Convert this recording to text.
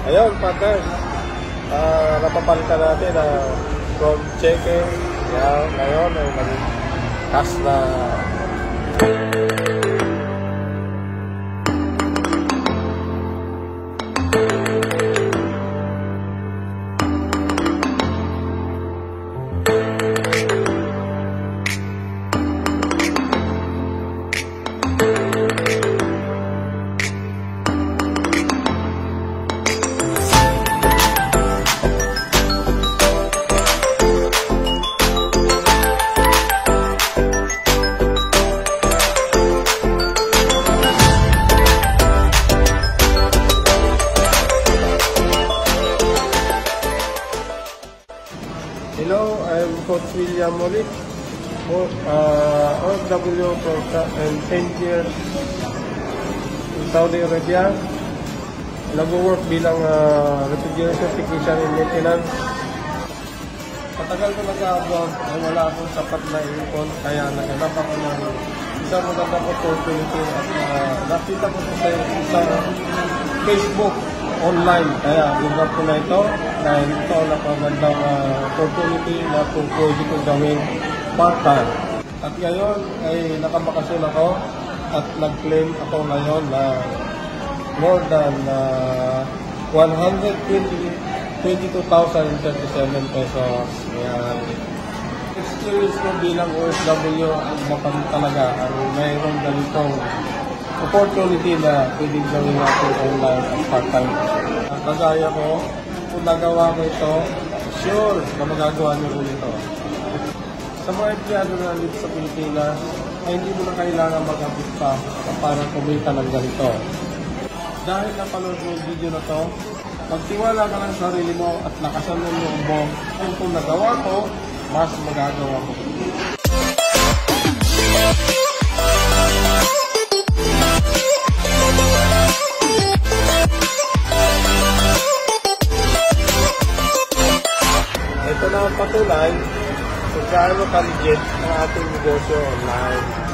Ayun, partners. Napapalitan natin from checking. Yan, ngayon ay nag-cash na. Hello, I'm Coach William Molik, OFW for 10 years in Saudi Arabia. Nag-work bilang refrigeration technician in maintenance. Matagal ko nag-abroad ay wala akong sapat na ipon, kaya naganap ako ng isang magandang opportunity at nakita ko sa Facebook online. Kaya lugar ko na ito dahil ito ang napagandang opportunity na kung pwede kong gawin part-time. At ngayon ay nakabakasyon ako at nag-claim ako ngayon na more than 122,037 pesos. Ayan. Experience ko bilang OFW ang mapag talaga ang mayroong ganitong opportunity na pwedeng gawin natin online at part-time. Kagaya ko, kung nagawa ko ito, sure na magagawa nyo rin ito. Sa mga empleyado na dito sa Pilipinas, ay hindi mo na kailangan mag-abot pa para kumita ng ganito. Dahil napanood mo yung video na to, magtiwala ka lang sa sarili mo at lakasan mo yung buong. Kung nagawa ko, mas magagawa ko. Ito na ang patunay kung gaano ka-legit ang ating negosyo online.